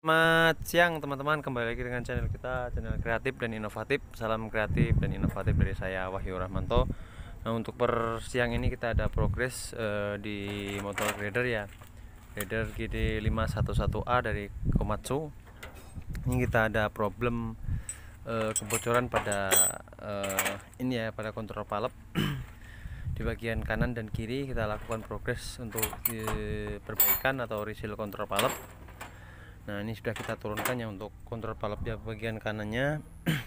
Selamat siang teman-teman, kembali lagi dengan channel kita, channel kreatif dan inovatif. Salam kreatif dan inovatif dari saya, Wahyu Rahmanto. Nah, untuk per siang ini kita ada progres di motor grader ya, grader GD511A dari Komatsu. Ini kita ada problem kebocoran pada ini ya, pada kontrol valve di bagian kanan dan kiri. Kita lakukan progres untuk perbaikan atau reseal kontrol valve. Nah, ini sudah kita turunkan ya untuk kontrol valve di bagian kanannya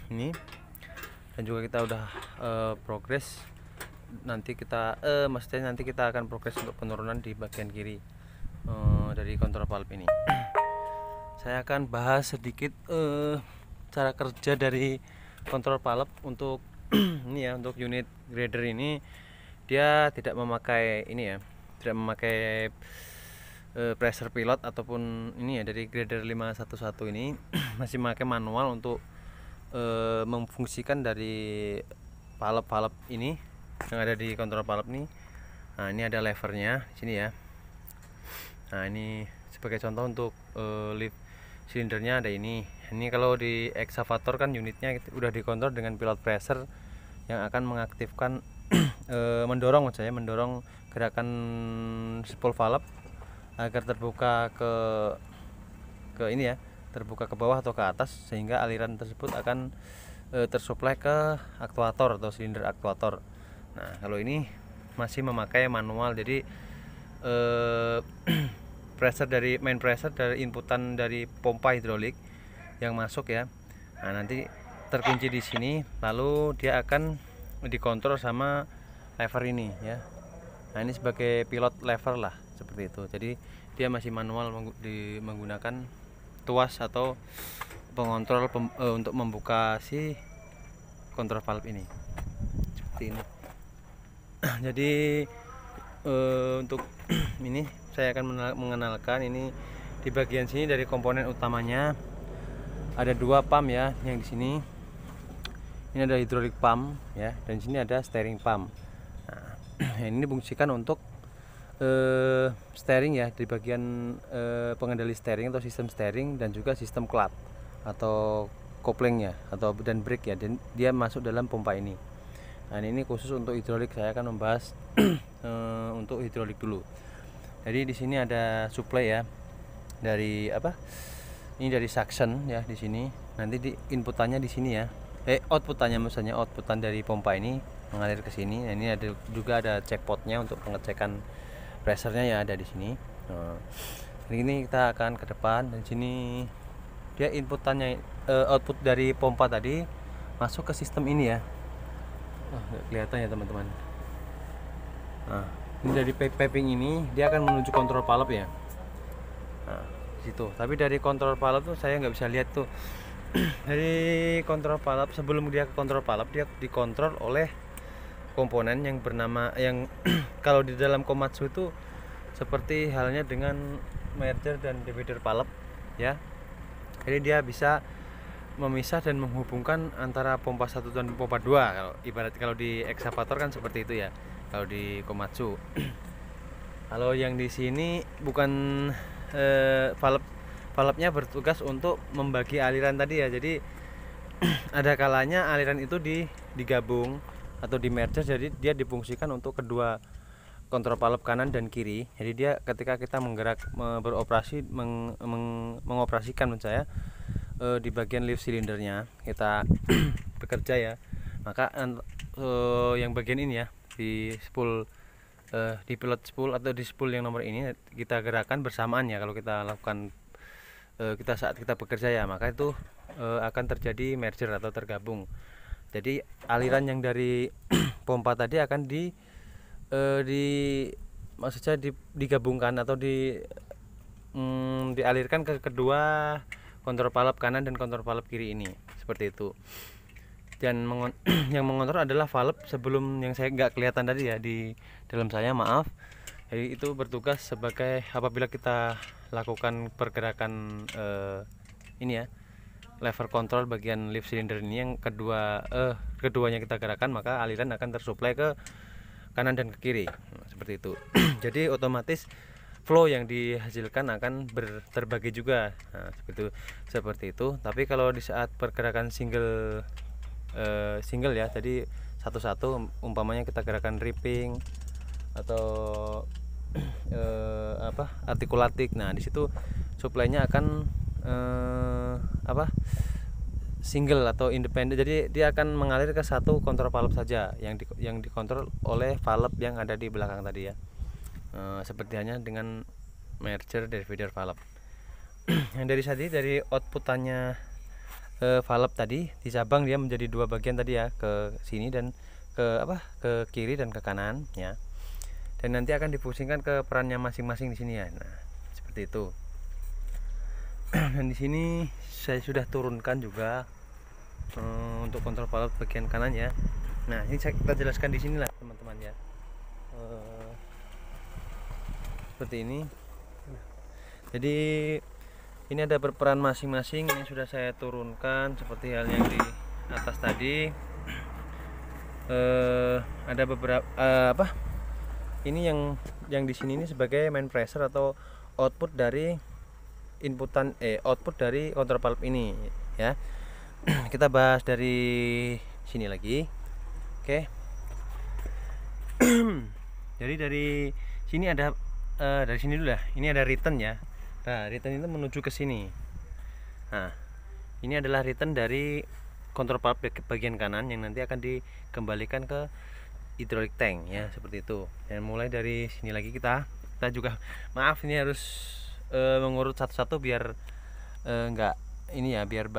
ini, dan juga kita udah progres. Nanti kita maksudnya nanti kita akan progres untuk penurunan di bagian kiri dari kontrol valve ini. Saya akan bahas sedikit cara kerja dari kontrol valve untuk ini ya, untuk unit grader ini. Dia tidak memakai ini ya, tidak memakai pressure pilot ataupun ini ya, dari grader 511 ini masih memakai manual untuk memfungsikan dari valve ini yang ada di kontrol valve ini. Nah, ini ada levernya di sini ya. Nah, ini sebagai contoh untuk lift silindernya ada ini. Ini kalau di excavator kan unitnya udah dikontrol dengan pilot pressure yang akan mengaktifkan mendorong gerakan spool valve agar terbuka ke ini ya, terbuka ke bawah atau ke atas, sehingga aliran tersebut akan tersuplai ke aktuator atau silinder aktuator. Nah, kalau ini masih memakai manual, jadi pressure dari main pressure dari inputan dari pompa hidrolik yang masuk ya. Nah, nanti terkunci di sini, lalu dia akan dikontrol sama lever ini ya. Nah, ini sebagai pilot lever lah, seperti itu. Jadi dia masih manual menggunakan tuas atau pengontrol untuk membuka si kontrol valve ini, seperti ini. Jadi untuk ini saya akan mengenalkan ini. Di bagian sini dari komponen utamanya ada dua pump ya, yang di sini ini ada hidrolik pump ya, dan di sini ada steering pump. Nah, ini difungsikan untuk steering ya, di bagian pengendali steering atau sistem steering, dan juga sistem clutch atau koplingnya atau dan brake ya, dan dia masuk dalam pompa ini. Nah, ini khusus untuk hidrolik. Saya akan membahas untuk hidrolik dulu. Jadi di sini ada supply ya, dari apa? Ini dari suction ya di sini. Nanti di inputannya di sini ya. Outputannya, misalnya outputan dari pompa ini mengalir ke sini. Nah, ini ada juga ada checkpotnya untuk pengecekan pressure-nya ya, ada di sini. Nah, ini kita akan ke depan, dan sini dia inputannya output dari pompa tadi masuk ke sistem ini ya. Nggak kelihatan ya teman-teman. Nah, ini dari piping ini dia akan menuju kontrol valve ya. Nah, situ. Tapi dari kontrol valve tuh saya nggak bisa lihat tuh. Dari kontrol valve, sebelum dia ke kontrol valve, dia dikontrol oleh komponen yang bernama yang kalau di dalam Komatsu itu seperti halnya dengan merger dan divider valve ya. Jadi dia bisa memisah dan menghubungkan antara pompa 1 dan pompa 2. Kalau di excavator kan seperti itu ya, kalau di Komatsu. Kalau yang di sini bukan valve-nya bertugas untuk membagi aliran tadi ya. Jadi ada kalanya aliran itu digabung atau di merger, jadi dia difungsikan untuk kedua kontrol valve kanan dan kiri. Jadi dia ketika kita beroperasi mengoperasikan saya di bagian lift silindernya kita bekerja ya, maka yang bagian ini ya, di spool di pilot spool atau di spool yang nomor ini kita gerakan bersamaan ya. Kalau kita lakukan saat kita bekerja ya, maka itu akan terjadi merger atau tergabung. Jadi aliran yang dari pompa tadi akan maksudnya digabungkan atau dialirkan ke kedua kontrol valve kanan dan kontrol valve kiri ini, seperti itu. Dan yang mengontrol adalah valve sebelum yang saya nggak kelihatan tadi ya di dalam saya, maaf. Jadi itu bertugas sebagai apabila kita lakukan pergerakan ini ya, lever kontrol bagian lift cylinder ini, yang keduanya kita gerakan, maka aliran akan tersuplai ke kanan dan ke kiri. Nah, seperti itu. Jadi otomatis flow yang dihasilkan akan terbagi juga. Nah, seperti itu. Tapi kalau di saat pergerakan single ya, jadi satu-satu, umpamanya kita gerakan ripping atau artikulatik. Nah, di situ supply-nya akan single atau independen. Jadi dia akan mengalir ke satu kontrol valve saja yang dikontrol oleh valve yang ada di belakang tadi ya. Seperti hanya dengan merger divider valve. Yang dari outputannya valve tadi di cabang dia menjadi dua bagian tadi ya, ke sini dan ke kiri dan ke kanan ya. Dan nanti akan difungsikan ke perannya masing-masing di sini ya. Nah, seperti itu. Dan di sini saya sudah turunkan juga untuk kontrol valve bagian kanan ya. Nah, ini kita jelaskan di sini lah teman-teman ya. Seperti ini. Jadi ini ada berperan masing-masing. Ini sudah saya turunkan seperti hal yang di atas tadi. Ada beberapa ini yang di sini ini sebagai main pressure atau output dari output dari kontrol valve ini ya. Kita bahas dari sini lagi. Oke. Jadi dari sini ada dari sini dulu ya. Ini ada return ya. Nah, return itu menuju ke sini. Nah, ini adalah return dari kontrol valve bagian kanan yang nanti akan dikembalikan ke hydraulic tank ya, seperti itu. Dan mulai dari sini lagi kita juga, maaf ini harus mengurut satu-satu biar enggak ini ya, biar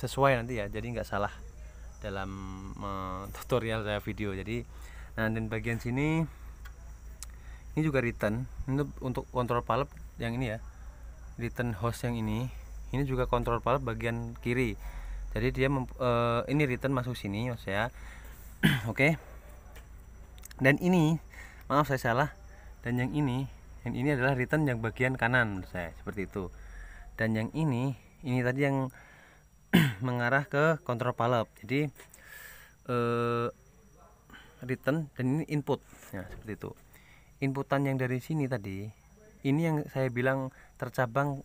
sesuai nanti ya, jadi nggak salah dalam tutorial saya video. Jadi nah, dan bagian sini ini juga return untuk kontrol valve yang ini ya, return hose yang ini juga kontrol valve bagian kiri. Jadi dia ini return masuk sini maksud saya. Oke. Dan ini, maaf saya salah, dan yang ini adalah return yang bagian kanan menurut saya, seperti itu. Dan yang ini tadi yang mengarah ke kontrol valve. Jadi return dan ini input ya, seperti itu. Inputan yang dari sini tadi, ini yang saya bilang tercabang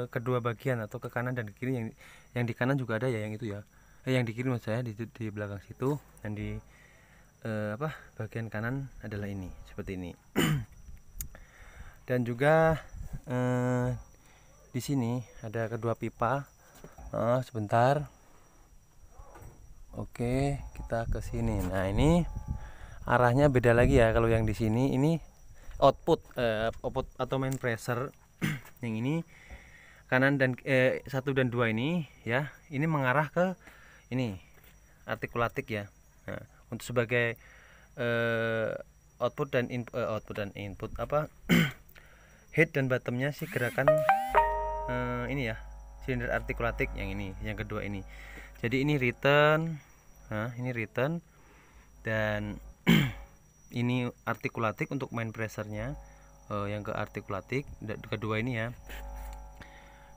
kedua bagian atau ke kanan dan ke kiri. Yang di kanan juga ada ya, yang itu ya, yang di kiri maksud saya, di belakang situ. Dan di bagian kanan adalah ini, seperti ini. Dan juga di sini ada kedua pipa. Sebentar. Oke, kita ke sini. Nah, ini arahnya beda lagi ya. Kalau yang di sini ini output atau main pressure. Yang ini kanan dan 1 dan 2 ini ya, ini mengarah ke ini artikulatik ya. Nah, untuk sebagai output dan input head dan bottomnya si gerakan ini ya, silinder artikulatik yang ini, yang kedua ini. Jadi ini return, nah ini return, dan ini artikulatik untuk main pressure-nya, yang ke artikulatik kedua ini ya.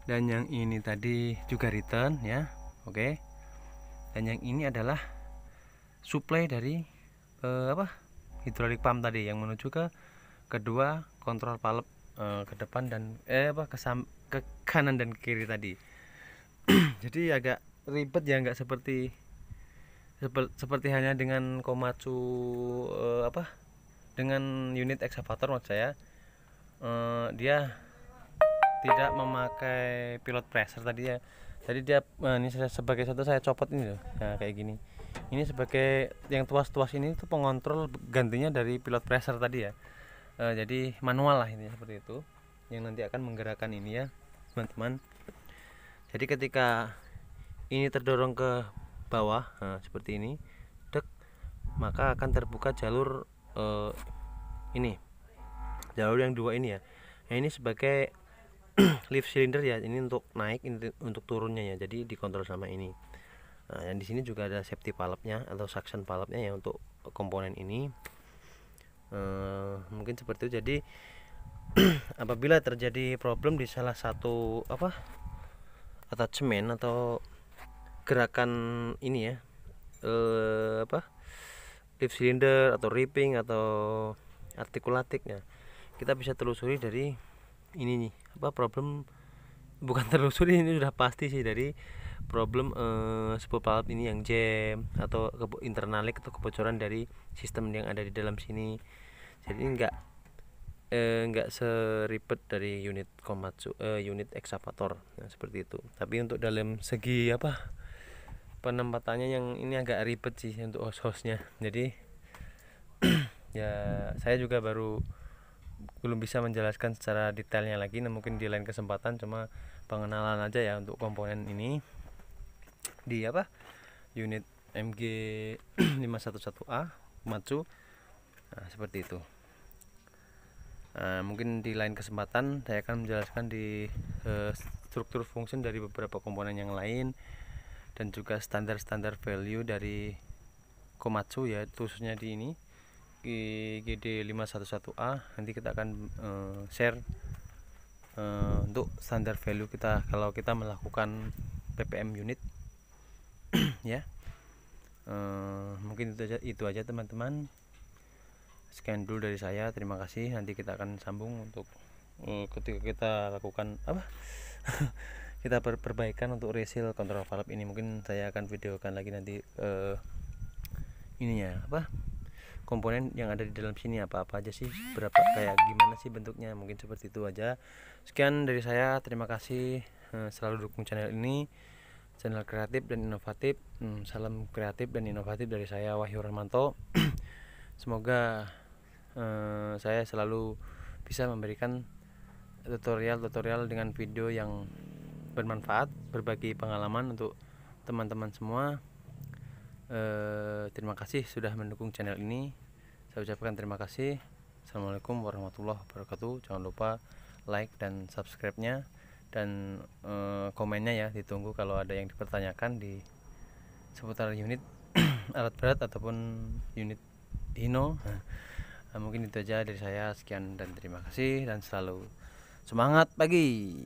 Dan yang ini tadi juga return ya. Oke. Dan yang ini adalah supply dari hydraulic pump tadi yang menuju ke kedua kontrol valve ke depan dan ke kanan dan kiri tadi. Jadi agak ribet ya, nggak seperti hanya dengan Komatsu dengan unit excavator maksud saya. Dia tidak memakai pilot pressure tadi ya. Jadi dia ini sebagai satu saya copot ini loh. Nah, kayak gini. Ini sebagai yang tuas-tuas ini tuh pengontrol gantinya dari pilot pressure tadi ya. Jadi manual lah ini, seperti itu. Yang nanti akan menggerakkan ini ya, teman-teman. Jadi ketika ini terdorong ke bawah, seperti ini, maka akan terbuka jalur ini. Jalur yang dua ini ya. Nah, ini sebagai lift cylinder ya, ini untuk naik, ini untuk turunnya ya, jadi dikontrol sama ini. Nah, yang di sini juga ada safety valve-nya atau suction valve-nya ya untuk komponen ini. Mungkin seperti itu. Jadi apabila terjadi problem di salah satu attachment atau gerakan ini ya, lift cylinder atau ripping atau artikulatiknya, kita bisa telusuri dari ini nih, apa problem, bukan telusuri, ini sudah pasti sih, dari problem spool valve ini yang jam atau internal leak atau kebocoran dari sistem yang ada di dalam sini. Jadi enggak seribet dari unit Komatsu, unit ekskavator, nah, seperti itu. Tapi untuk dalam segi apa penempatannya yang ini agak ribet sih untuk hose-hostnya. Jadi ya saya juga belum bisa menjelaskan secara detailnya lagi, nah mungkin di lain kesempatan, cuma pengenalan aja ya untuk komponen ini di apa unit MG 511A Komatsu. Nah, seperti itu. Nah, mungkin di lain kesempatan saya akan menjelaskan di struktur fungsi dari beberapa komponen yang lain, dan juga standar value dari Komatsu ya, khususnya di ini GD 511A. Nanti kita akan share untuk standar value kita kalau kita melakukan PPM unit ya. Mungkin itu aja teman-teman. Sekian dulu dari saya, terima kasih. Nanti kita akan sambung untuk ketika kita lakukan apa kita perbaikan untuk reseal kontrol valve ini. Mungkin saya akan videokan lagi nanti ininya apa komponen yang ada di dalam sini apa aja sih, berapa, kayak gimana sih bentuknya. Mungkin seperti itu aja. Sekian dari saya, terima kasih. Selalu dukung channel ini, channel kreatif dan inovatif. Salam kreatif dan inovatif dari saya, Wahyu Rahmanto. Semoga saya selalu bisa memberikan tutorial dengan video yang bermanfaat, berbagi pengalaman untuk teman-teman semua. Terima kasih sudah mendukung channel ini. Saya ucapkan terima kasih. Assalamualaikum warahmatullahi wabarakatuh. Jangan lupa like dan subscribe-nya, dan komennya ya, ditunggu kalau ada yang dipertanyakan di seputar unit alat berat ataupun unit Hino. Mungkin itu aja dari saya. Sekian dan terima kasih, dan selalu semangat pagi.